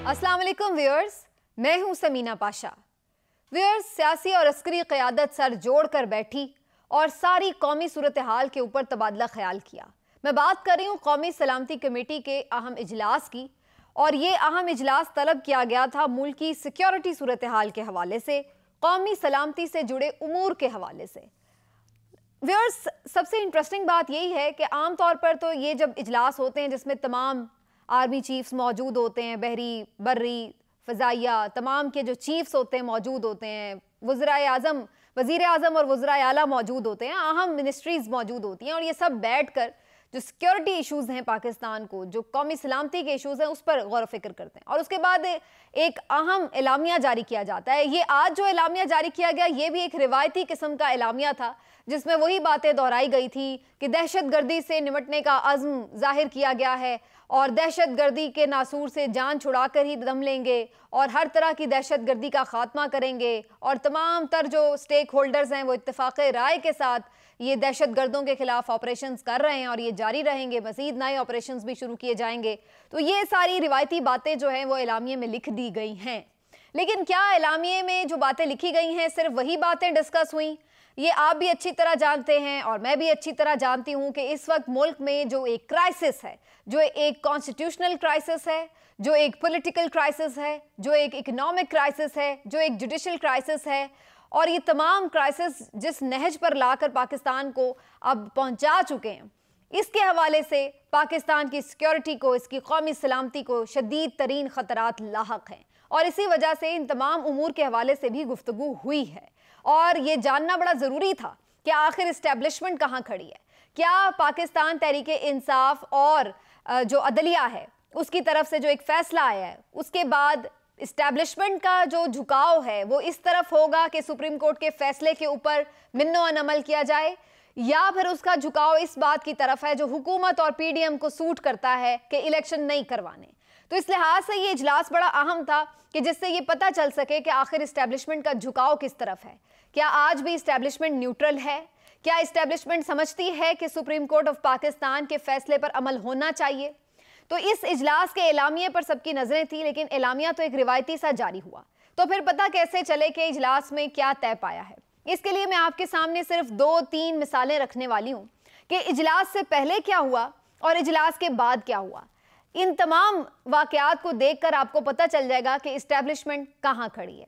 अस्सलाम वालेकुम व्यूअर्स, मैं हूं समीना पाशा। व्यूअर्स, सियासी और अस्करी क़यादत सर जोड़कर बैठी और सारी कौमी सूरत हाल के ऊपर तबादला ख्याल किया। मैं बात कर रही हूं कौमी सलामती कमेटी के अहम इजलास की, और ये अहम इजलास तलब किया गया था मुल्क की सिक्योरिटी सूरत हाल के हवाले से, कौमी सलामती से जुड़े उमूर के हवाले से। व्यूअर्स, सबसे इंटरेस्टिंग बात यही है कि आम तौर पर तो ये जब इजलास होते हैं जिसमें तमाम आर्मी चीफ्स मौजूद होते हैं, बहरी, बर्री, फ़ज़ाइया, तमाम के जो चीफ्स होते हैं मौजूद होते हैं, वज़ीर आज़म और वज़राए आला मौजूद होते हैं, अहम मिनिस्ट्रीज़ मौजूद होती हैं, और ये सब बैठ कर जो सिक्योरिटी इशूज़ हैं पाकिस्तान को, जो कौमी सलामती के इशूज़ हैं, उस पर गौर फ़िक्र करते हैं। और उसके बाद एक अहम एलामिया जारी किया जाता है। ये आज जो एलामिया जारी किया गया, ये भी एक रिवायती किस्म का एलामिया था, जिसमें वही बातें दोहराई गई थी कि दहशतगर्दी से निपटने का अज़्म ज़ाहिर किया गया है और दहशतगर्दी के नासूर से जान छुड़ा कर ही दम लेंगे और हर तरह की दहशतगर्दी का खात्मा करेंगे, और तमाम तर जो स्टेक होल्डर्स हैं वो इत्तेफाक राय के साथ ये दहशतगर्दों के खिलाफ ऑपरेशंस कर रहे हैं और ये जारी रहेंगे, मज़ीद नए ऑपरेशंस भी शुरू किए जाएंगे। तो ये सारी रिवायती बातें जो हैं वो एलामिये में लिख दी गई हैं। लेकिन क्या एलामिये में जो बातें लिखी गई हैं सिर्फ वही बातें डिस्कस हुई? ये आप भी अच्छी तरह जानते हैं और मैं भी अच्छी तरह जानती हूँ कि इस वक्त मुल्क में जो एक क्राइसिस है, जो एक कॉन्स्टिट्यूशनल क्राइसिस है, जो एक पॉलिटिकल क्राइसिस है, जो एक इकोनॉमिक क्राइसिस है, जो एक जुडिशल क्राइसिस है, और ये तमाम क्राइसिस जिस नहज पर लाकर पाकिस्तान को अब पहुंचा चुके हैं, इसके हवाले से पाकिस्तान की सिक्योरिटी को, इसकी कौमी सलामती को शदीद तरीन ख़तरात लाहक हैं। और इसी वजह से इन तमाम उमूर के हवाले से भी गुफ्तगू हुई है, और ये जानना बड़ा ज़रूरी था कि आखिर इस्टेब्लिशमेंट कहाँ खड़ी है। क्या पाकिस्तान तहरीक इंसाफ और जो अदलिया है उसकी तरफ से जो एक फ़ैसला आया है, उसके बाद इस्टेब्लिशमेंट का जो झुकाव है वो इस तरफ होगा कि सुप्रीम कोर्ट के फैसले के ऊपर मिन्नो अमल किया जाए, या फिर उसका झुकाव इस बात की तरफ है जो हुकूमत और PDM को सूट करता है कि इलेक्शन नहीं करवाने। तो इस लिहाज से ये इजलास बड़ा अहम था कि जिससे ये पता चल सके कि आखिर इस्टेब्लिशमेंट का झुकाव किस तरफ है। क्या आज भी इस्टेब्लिशमेंट न्यूट्रल है? क्या इस्टेब्लिशमेंट समझती है कि सुप्रीम कोर्ट ऑफ पाकिस्तान के फैसले पर अमल होना चाहिए? तो इस इजलास के एलामिये पर सबकी नजरें थी, लेकिन एलामिया तो एक रिवायती सा जारी हुआ। तो फिर पता कैसे चले कि इजलास में क्या तय पाया है? इसके लिए मैं आपके सामने सिर्फ 2-3 मिसालें रखने वाली हूँ कि इजलास से पहले क्या हुआ और इजलास के बाद क्या हुआ। इन तमाम वाकयात को देखकर आपको पता चल जाएगा कि इस्टेब्लिशमेंट कहाँ खड़ी है।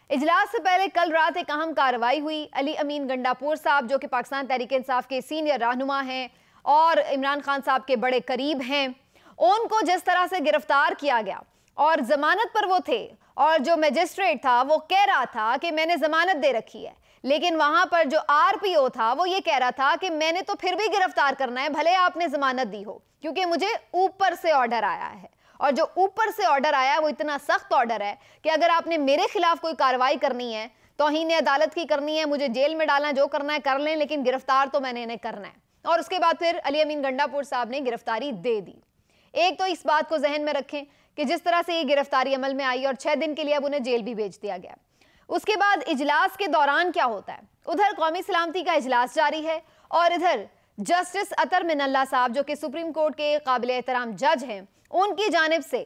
इजलास से पहले कल रात एक अहम कार्रवाई हुई। अली अमीन गंडापुर साहब, जो कि पाकिस्तान तहरीक इंसाफ के सीनियर रहनुमा हैं और इमरान खान साहब के बड़े करीब हैं, उनको जिस तरह से गिरफ्तार किया गया और जमानत पर वो थे, और जो मजिस्ट्रेट था वो कह रहा था कि मैंने जमानत दे रखी है, लेकिन वहां पर जो RPO था वो ये कह रहा था कि मैंने तो फिर भी गिरफ्तार करना है, भले आपने जमानत दी हो, क्योंकि मुझे ऊपर से ऑर्डर आया है। और जो ऊपर से ऑर्डर आया है वो इतना सख्त ऑर्डर है कि अगर आपने मेरे खिलाफ कोई कार्रवाई करनी है, तौहीन अदालत की करनी है, मुझे जेल में डालना, जो करना है कर लें, लेकिन गिरफ्तार तो मैंने इन्हें करना है। और उसके बाद फिर अली अमीन गंडापुर साहब ने गिरफ्तारी दे दी। एक तो इस बात को जहन में रखें कि जिस तरह से ये गिरफ्तारी अमल में आई और 6 दिन के लिए अब उन्हें जेल भी भेज दिया गया। उसके बाद इजलास के दौरान क्या होता है? उधर कौमी सलामती का इजलास जारी है और इधर जस्टिस अतर मिनल्ला साहब, जो कि सुप्रीम कोर्ट के काबिल एहतराम जज हैं, उनकी जानिब से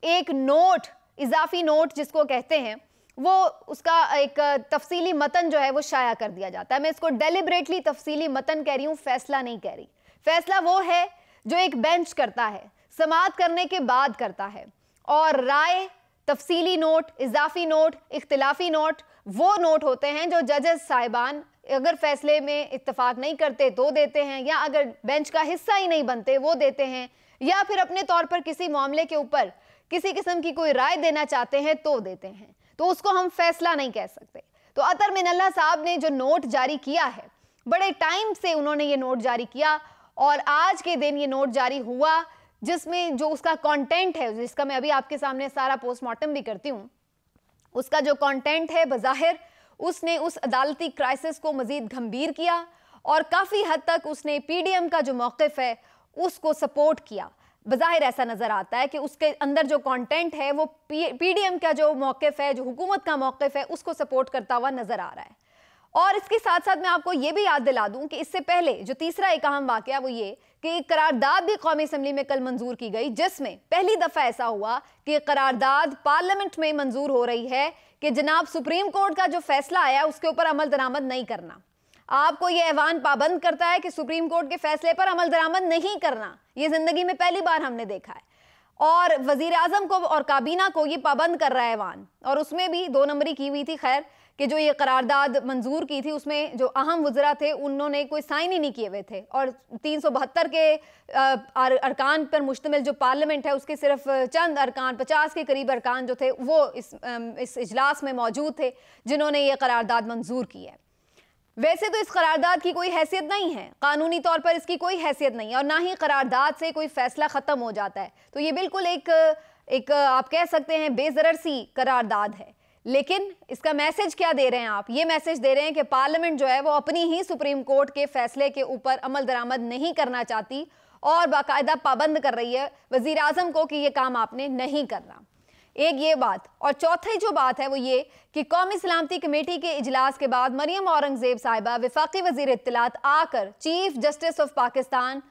एक नोट, इजाफी नोट जिसको कहते हैं, वो उसका एक तफसीली मतन जो है वो शाया कर दिया जाता है। मैं इसको डेलिबरेटली तफसीली मतन कह रही हूँ, फैसला नहीं कह रही। फैसला वो है जो एक बेंच करता है, समाअत करने के बाद करता है, और राय, तफसीली नोट, इजाफी नोट, इख्तिलाफी नोट वो नोट होते हैं जो जजेस साहिबान अगर फैसले में इत्तेफाक नहीं करते तो देते हैं, या अगर बेंच का हिस्सा ही नहीं बनते वो देते हैं, या फिर अपने तौर पर किसी मामले के ऊपर किसी किस्म की कोई राय देना चाहते हैं तो देते हैं। तो उसको हम फैसला नहीं कह सकते। तो अतर मिनल्ला साहब ने जो नोट जारी किया है, बड़े टाइम से उन्होंने ये नोट जारी किया और आज के दिन ये नोट जारी हुआ, जिसमें जो उसका कंटेंट है, जिसका मैं अभी आपके सामने सारा पोस्टमार्टम भी करती हूँ, उसका जो कंटेंट है बज़ाहिर उसने उस अदालती क्राइसिस को मज़ीद गंभीर किया और काफ़ी हद तक उसने PDM का जो मौक़िफ़ है उसको सपोर्ट किया। बज़ाहिर ऐसा नज़र आता है कि उसके अंदर जो कंटेंट है वो PDM का जो मौक़िफ़ है, जो हुकूमत का मौक़िफ़ है, उसको सपोर्ट करता हुआ नज़र आ रहा है। और इसके साथ साथ मैं आपको ये भी याद दिला दूं कि इससे पहले जो तीसरा एक अहम वाक़या वो ये कि एक करारदाद भी कौमी असम्बली में कल मंजूर की गई, जिसमें पहली दफा ऐसा हुआ कि करारदाद पार्लियामेंट में मंजूर हो रही है कि जनाब सुप्रीम कोर्ट का जो फैसला आया उसके ऊपर अमल दरामद नहीं करना। आपको ये ऐवान पाबंद करता है कि सुप्रीम कोर्ट के फैसले पर अमल दरामद नहीं करना। ये जिंदगी में पहली बार हमने देखा है, और वजीर आजम को और काबीना को ये पाबंद कर रहा है ऐवान। और उसमें भी 2 नंबरी की हुई थी, खैर, कि जो ये करारदाद मंजूर की थी उसमें जो अहम वज़रा थे उन्होंने कोई साइन ही नहीं किए हुए थे, और 372 के अरकान पर मुश्तमिल जो पार्लियामेंट है उसके सिर्फ चंद अरकान, 50 के करीब अरकान जो थे वो इस इजलास में मौजूद थे जिन्होंने ये करारदाद मंजूर की है। वैसे तो इस करारदाद की कोई हैसियत नहीं है, कानूनी तौर पर इसकी कोई हैसियत नहीं है, और ना ही करारदाद से कोई फैसला ख़त्म हो जाता है। तो ये बिल्कुल एक आप कह सकते हैं बेज़रर सी करारदाद है। लेकिन इसका मैसेज क्या दे रहे हैं आप? ये मैसेज दे रहे हैं कि पार्लियामेंट जो है वो अपनी ही सुप्रीम कोर्ट के फैसले के ऊपर अमल दरामद नहीं करना चाहती, और बाकायदा पाबंद कर रही है वज़ीर आज़म को कि ये काम आपने नहीं करना। एक ये बात, और चौथी जो बात है वो ये कि कौमी सलामती कमेटी के इजलास के बाद मरियम औरंगजेब साहिबा वफाकी वज़ीर इत्तलात आकर chief justice of Pakistan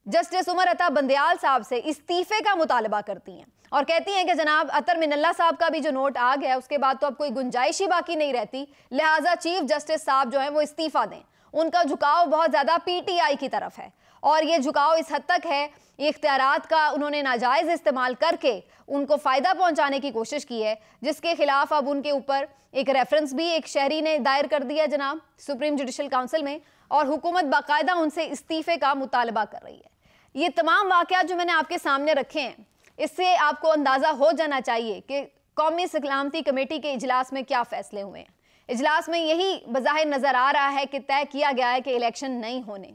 justice Umar Ata Bandial साहब से इस्तीफे का मुतालबा करती हैं, और कहती हैं कि जनाब अतर मिनल्ला साहब का भी जो नोट आ गया उसके बाद तो अब कोई गुंजाइश ही बाकी नहीं रहती, लिहाजा चीफ जस्टिस साहब जो हैं वो इस्तीफा दें। उनका झुकाव बहुत ज़्यादा PTI की तरफ है, और ये झुकाव इस हद तक है, इख्तियारात का उन्होंने नाजायज़ इस्तेमाल करके उनको फ़ायदा पहुंचाने की कोशिश की है, जिसके खिलाफ अब उनके ऊपर एक रेफरेंस भी एक शहरी ने दायर कर दिया जनाब सुप्रीम जुडिशल काउंसिल में, और हुकूमत बाकायदा उनसे इस्तीफे का मुतालबा कर रही है। ये तमाम वाक़यात जो मैंने आपके सामने रखे हैं, इससे आपको अंदाज़ा हो जाना चाहिए कि कौमी सलामती कमेटी के इजलास में क्या फ़ैसले हुए हैं। इजलास में यही बज़ाहिर नज़र आ रहा है कि तय किया गया है कि इलेक्शन नहीं होने,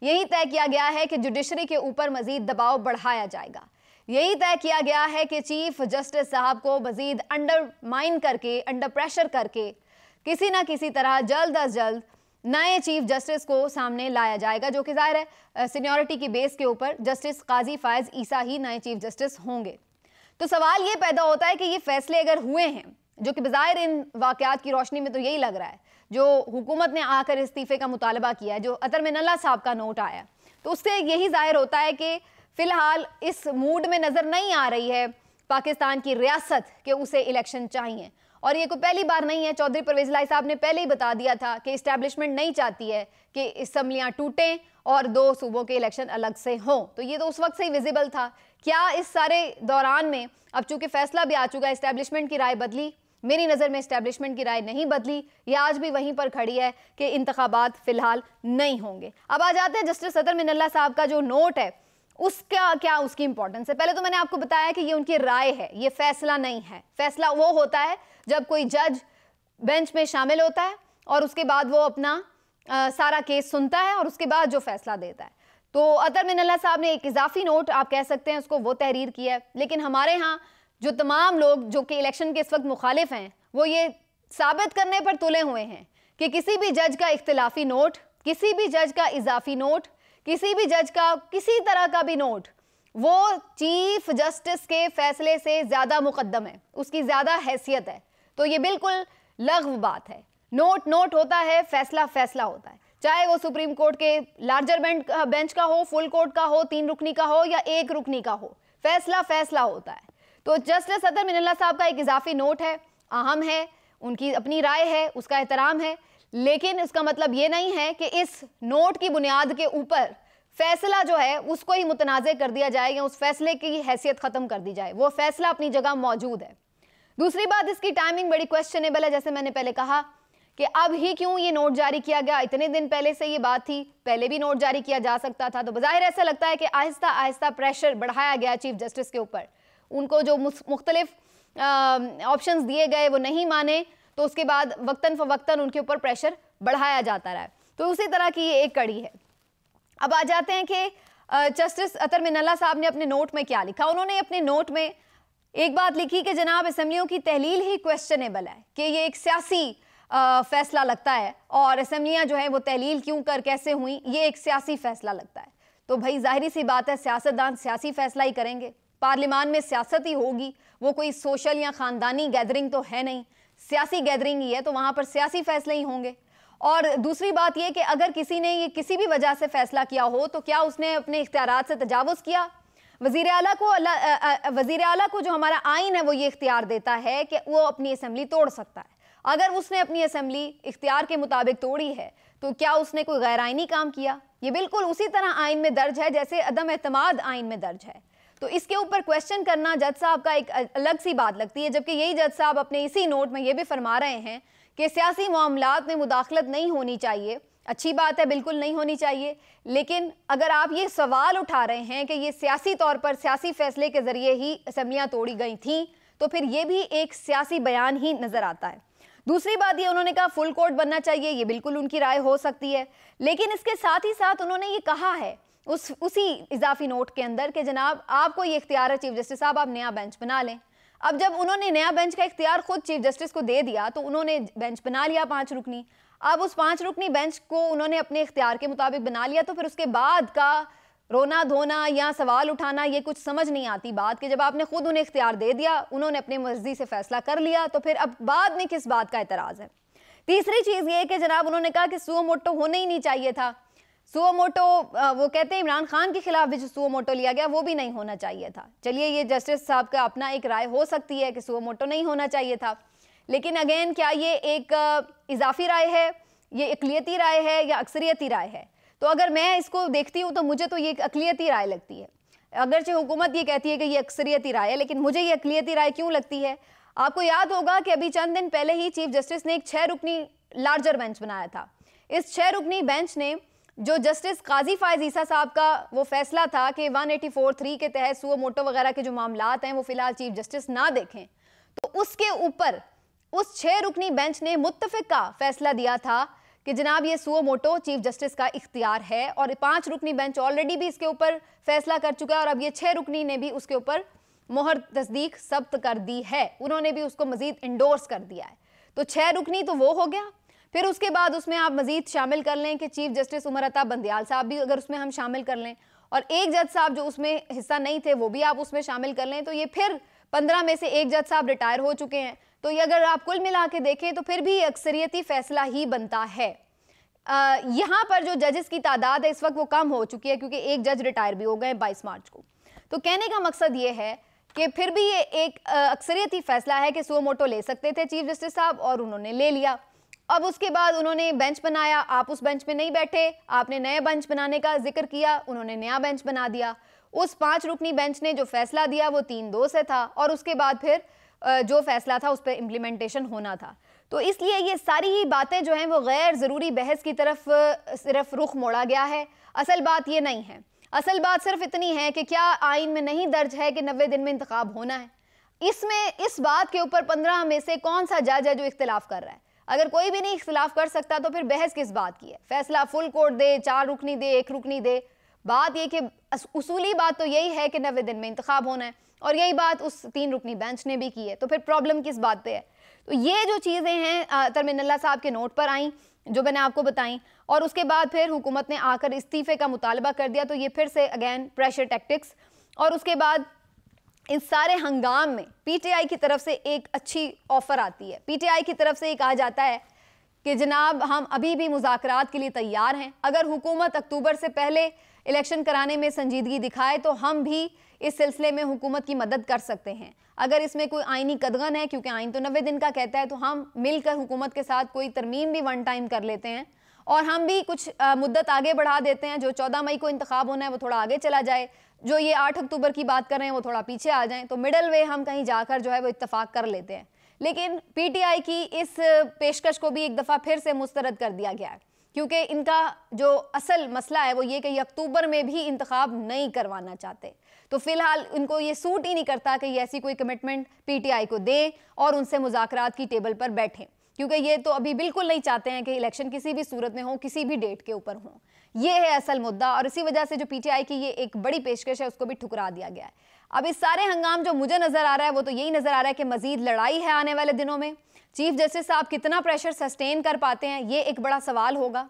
यही तय किया गया है कि जुडिशरी के ऊपर मज़ीद दबाव बढ़ाया जाएगा, यही तय किया गया है कि चीफ जस्टिस साहब को मज़ीद अंडरमाइन करके, अंडर प्रेशर करके किसी ना किसी तरह जल्द अज जल्द नए चीफ जस्टिस को सामने लाया जाएगा, जो कि ज़ाहिर है सीनियरिटी की बेस के ऊपर जस्टिस काजी फ़ायज़ ईसा ही नए चीफ जस्टिस होंगे। तो सवाल ये पैदा होता है कि ये फैसले अगर हुए हैं, जो कि बज़ाहिर इन वाक़यात की रोशनी में तो यही लग रहा है, जो हुकूमत ने आकर इस्तीफ़े का मुतालबा किया है, जो अतर मिनल्ला साहब का नोट आया, तो उससे यही ज़ाहिर होता है कि फ़िलहाल इस मूड में नज़र नहीं आ रही है पाकिस्तान की रियासत कि उसे इलेक्शन चाहिए। और ये कोई पहली बार नहीं है, चौधरी परवेज़ इलाही साहब ने पहले ही बता दिया था कि इस्टेब्लिशमेंट नहीं चाहती है कि असम्बलियाँ टूटें और 2 सूबों के इलेक्शन अलग से हों। तो ये तो उस वक्त से ही विजिबल था। क्या इस सारे दौरान में अब चूँकि फैसला भी आ चुका है, इस्टेब्लिशमेंट की राय बदली? मेरी नज़र में इस्टेब्लिशमेंट की राय नहीं बदली, ये आज भी वहीं पर खड़ी है कि इंतखाबात फ़िलहाल नहीं होंगे। अब आ जाते हैं जस्टिस अतर मिनल्ला साहब का जो नोट है उसका क्या, उसकी इंपॉर्टेंस है। पहले तो मैंने आपको बताया कि ये उनकी राय है, ये फैसला नहीं है। फैसला वो होता है जब कोई जज बेंच में शामिल होता है और उसके बाद वो अपना सारा केस सुनता है और उसके बाद जो फैसला देता है। तो अतर मिनल्ला साहब ने एक इजाफी नोट आप कह सकते हैं उसको, वो तहरीर किया है। लेकिन हमारे यहाँ जो तमाम लोग जो कि इलेक्शन के इस वक्त मुखालिफ हैं, वो ये साबित करने पर तुले हुए हैं कि किसी भी जज का इख्तिलाफी नोट, किसी भी जज का इजाफी नोट, किसी भी जज का किसी तरह का भी नोट, वो चीफ जस्टिस के फैसले से ज़्यादा मुकद्दम है, उसकी ज़्यादा हैसियत है। तो ये बिल्कुल लग़्व बात है। नोट नोट होता है, फैसला फैसला होता है, चाहे वो सुप्रीम कोर्ट के लार्जर बेंच का हो, फुल कोर्ट का हो, 3 रुकनी का हो या 1 रुकनी का हो, फैसला फैसला होता है। तो जस्टिस अतर मिनल्ला साहब का एक इजाफी नोट है, अहम है, उनकी अपनी राय है, उसका एहतराम है, लेकिन इसका मतलब ये नहीं है कि इस नोट की बुनियाद के ऊपर फैसला जो है उसको ही मुतनाज़े कर दिया जाए या उस फैसले की हैसियत ख़त्म कर दी जाए। वो फैसला अपनी जगह मौजूद है। दूसरी बात, इसकी टाइमिंग बड़ी क्वेश्चनेबल है। जैसे मैंने पहले कहा कि अब ही क्यों ये नोट जारी किया गया, इतने दिन पहले से ये बात थी, पहले भी नोट जारी किया जा सकता था। तो बज़ाहिर ऐसा लगता है कि आहिस्ता आहिस्ता प्रेशर बढ़ाया गया चीफ जस्टिस के ऊपर, उनको जो मुख्तलिफ ऑप्शंस दिए गए वो नहीं माने, तो उसके बाद वक्तन फ़वक्तन उनके ऊपर प्रेशर बढ़ाया जाता रहा। तो उसी तरह की ये एक कड़ी है। अब आ जाते हैं कि जस्टिस अतर मिनल्ला साहब ने अपने नोट में क्या लिखा। उन्होंने अपने नोट में एक बात लिखी कि जनाब असम्बलियों की तहलील ही क्वेश्चनेबल है, कि ये एक सियासी फैसला लगता है और असम्बलियाँ जो है वो तहलील क्यों कर कैसे हुई, ये एक सियासी फैसला लगता है। तो भाई जाहिर सी बात है, सियासतदान सियासी फैसला ही करेंगे, पार्लियामान में सियासत ही होगी, वो कोई सोशल या ख़ानदानी गैदरिंग तो है नहीं, सियासी गैदरिंग ही है, तो वहाँ पर सियासी फैसले ही होंगे। और दूसरी बात यह कि अगर किसी ने ये किसी भी वजह से फैसला किया हो तो क्या उसने अपने इख्तियारात से तजावुज़ किया? वज़ीर आला को जो हमारा आइन है वो ये इख्तियार देता है कि वो अपनी असम्बली तोड़ सकता है। अगर उसने अपनी असम्बली इख्तियार के मुताबिक तोड़ी है तो क्या उसने कोई गैर आइनी काम किया? ये बिल्कुल उसी तरह आइन में दर्ज है जैसे अदम एतमाद आइन में दर्ज है। तो इसके ऊपर क्वेश्चन करना जज साहब का एक अलग सी बात लगती है, जबकि यही जज साहब अपने इसी नोट में ये भी फरमा रहे हैं कि सियासी मामलात में मुदाखलत नहीं होनी चाहिए। अच्छी बात है, बिल्कुल नहीं होनी चाहिए, लेकिन अगर आप ये सवाल उठा रहे हैं कि ये सियासी तौर पर सियासी फैसले के ज़रिए ही असम्बलियाँ तोड़ी गई थीं, तो फिर ये भी एक सियासी बयान ही नज़र आता है। दूसरी बात ये उन्होंने कहा फुल कोर्ट बनना चाहिए, ये बिल्कुल उनकी राय हो सकती है, लेकिन इसके साथ ही साथ उन्होंने ये कहा है उसी इजाफी नोट के अंदर कि जनाब आपको ये इख्तियार है चीफ जस्टिस साहब, आप नया बेंच बना लें। अब जब उन्होंने नया बेंच का इख्तियार खुद चीफ जस्टिस को दे दिया तो उन्होंने बेंच बना लिया 5 रुकनी। अब उस 5 रुकनी बेंच को उन्होंने अपने इख्तियार के मुताबिक बना लिया, तो फिर उसके बाद का रोना धोना या सवाल उठाना ये कुछ समझ नहीं आती बात कि जब आपने खुद उन्हें इख्तियार दे दिया, उन्होंने अपनी मर्जी से फैसला कर लिया, तो फिर अब बाद में किस बात का एतराज़ है। तीसरी चीज़ ये कि जनाब उन्होंने कहा कि सुओ मोटो होना ही नहीं चाहिए था। सुओ मोटो वो कहते हैं इमरान खान के खिलाफ भी जो सुओ मोटो लिया गया वो भी नहीं होना चाहिए था। चलिए ये जस्टिस साहब का अपना एक राय हो सकती है कि सुओ मोटो नहीं होना चाहिए था, लेकिन अगेन क्या ये एक इजाफी राय है, ये अक़लियती राय है या अक्सरियती राय है? तो अगर मैं इसको देखती हूँ तो मुझे तो ये अक़लियती राय लगती है। अगरचे हुकूमत ये कहती है कि ये अक्सरियती राय है, लेकिन मुझे ये अक़लियती राय क्यों लगती है? आपको याद होगा कि अभी चंद दिन पहले ही चीफ जस्टिस ने एक 6 रुकनी लार्जर बेंच बनाया था। इस 6 रुकनी बेंच ने जो जस्टिस काजी फायज ईसा साहब का वो फैसला था कि 184(3) के तहत सुओ मोटो वगैरह के जो मामलात हैं वो फिलहाल चीफ जस्टिस ना देखें, तो उसके ऊपर उस 6 रुकनी बेंच ने मुत्तफ़िका फैसला दिया था कि जनाब ये सुओ मोटो चीफ जस्टिस का इख्तियार है, और 5 रुकनी बेंच ऑलरेडी भी इसके ऊपर फैसला कर चुका है और अब ये 6 रुकनी ने भी उसके ऊपर मोहर तस्दीक सब्त कर दी है, उन्होंने भी उसको मजीद इंडोर्स कर दिया है। तो 6 रुकनी तो वो हो गया, फिर उसके बाद उसमें आप मजीद शामिल कर लें कि चीफ जस्टिस उमर अता बंदियाल साहब भी अगर उसमें हम शामिल कर लें, और एक जज साहब जो उसमें हिस्सा नहीं थे वो भी आप उसमें शामिल कर लें, तो ये फिर 15 में से एक जज साहब रिटायर हो चुके हैं। तो ये अगर आप कुल मिला के देखें तो फिर भी अक्सरियती फैसला ही बनता है। यहाँ पर जो जजेस की तादाद है इस वक्त वो कम हो चुकी है क्योंकि एक जज रिटायर भी हो गए 22 मार्च को। तो कहने का मकसद ये है कि फिर भी ये एक अक्सरियती फैसला है कि सुओ मोटो ले सकते थे चीफ जस्टिस साहब, और उन्होंने ले लिया। अब उसके बाद उन्होंने बेंच बनाया, आप उस बेंच पे नहीं बैठे, आपने नए बेंच बनाने का जिक्र किया, उन्होंने नया बेंच बना दिया। उस 5 रुकनी बेंच ने जो फैसला दिया वो 3-2 से था, और उसके बाद फिर जो फैसला था उस पर इम्प्लीमेंटेशन होना था। तो इसलिए ये सारी ही बातें जो हैं वो गैर ज़रूरी बहस की तरफ सिर्फ रुख मोड़ा गया है। असल बात ये नहीं है, असल बात सिर्फ इतनी है कि क्या आइन में नहीं दर्ज है कि 90 दिन में इंतखाब होना है? इसमें इस बात के ऊपर 15 में से कौन सा जज है जो इख्तिलाफ कर रहा है? अगर कोई भी नहीं इख्तिलाफ कर सकता तो फिर बहस किस बात की है? फैसला फुल कोर्ट दे, 4 रुकनी दे, 1 रुकनी दे, बात यह कि उसूली बात तो यही है कि 90 दिन में इंतखाब होना है, और यही बात उस 3 रुकनी बेंच ने भी की है। तो फिर प्रॉब्लम किस बात पे है? तो ये जो चीज़ें हैं तरमीनुल्लाह साहब के नोट पर आई जो मैंने आपको बताई, और उसके बाद फिर हुकूमत ने आकर इस्तीफ़े का मुतालबा कर दिया, तो ये फिर से अगेन प्रेशर टैक्टिक्स। और उसके बाद इस सारे हंगाम में पीटीआई की तरफ से एक अच्छी ऑफ़र आती है। पीटीआई की तरफ से ये कहा जाता है कि जनाब हम अभी भी मुज़ाकरात के लिए तैयार हैं, अगर हुकूमत अक्टूबर से पहले इलेक्शन कराने में संजीदगी दिखाए तो हम भी इस सिलसिले में हुकूमत की मदद कर सकते हैं। अगर इसमें कोई आइनी कदगन है, क्योंकि आइन तो 90 दिन का कहता है, तो हम मिलकर हुकूमत के साथ कोई तरमीम भी वन टाइम कर लेते हैं, और हम भी कुछ मुद्दत आगे बढ़ा देते हैं। जो 14 मई को इंतखाब होना है वो थोड़ा आगे चला जाए, जो ये 8 अक्टूबर की बात कर रहे हैं वो थोड़ा पीछे आ जाएं, तो मिडल वे हम कहीं जाकर जो है वो इत्तफाक कर लेते हैं। लेकिन पीटीआई की इस पेशकश को भी एक दफ़ा फिर से मुस्तरद कर दिया गया है, क्योंकि इनका जो असल मसला है वो ये कि ये अक्टूबर में भी इंतखाब नहीं करवाना चाहते। तो फिलहाल इनको ये सूट ही नहीं करता कि ये ऐसी कोई कमिटमेंट पीटीआई को दें और उनसे मुज़ाकरात की टेबल पर बैठें, क्योंकि ये तो अभी बिल्कुल नहीं चाहते हैं कि इलेक्शन किसी भी सूरत में हो, किसी भी डेट के ऊपर हो। ये है असल मुद्दा, और इसी वजह से जो पीटीआई की ये एक बड़ी पेशकश है उसको भी ठुकरा दिया गया है। अब इस सारे हंगाम जो मुझे नज़र आ रहा है वो तो यही नज़र आ रहा है कि मज़ीद लड़ाई है आने वाले दिनों में। चीफ जस्टिस साहब कितना प्रेशर सस्टेन कर पाते हैं ये एक बड़ा सवाल होगा,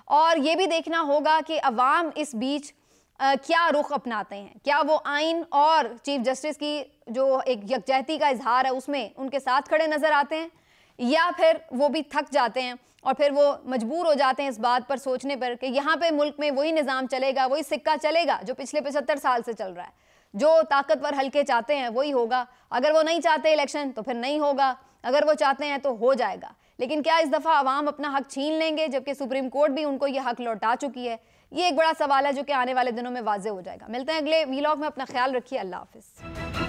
और ये भी देखना होगा कि अवाम इस बीच क्या रुख अपनाते हैं। क्या वो आइन और चीफ जस्टिस की जो एक यकजहती का इजहार है उसमें उनके साथ खड़े नज़र आते हैं, या फिर वो भी थक जाते हैं और फिर वो मजबूर हो जाते हैं इस बात पर सोचने पर कि यहाँ पे मुल्क में वही निज़ाम चलेगा, वही सिक्का चलेगा जो पिछले 75 साल से चल रहा है। जो ताकतवर हल्के चाहते हैं वही होगा, अगर वो नहीं चाहते इलेक्शन तो फिर नहीं होगा, अगर वो चाहते हैं तो हो जाएगा। लेकिन क्या इस दफ़ा आवाम अपना हक छीन लेंगे, जबकि सुप्रीम कोर्ट भी उनको ये हक लौटा चुकी है? ये एक बड़ा सवाल है जो कि आने वाले दिनों में वाज़े हो जाएगा। मिलते हैं अगले वीलॉग में, अपना ख्याल रखिए, अल्लाह हाफिज़।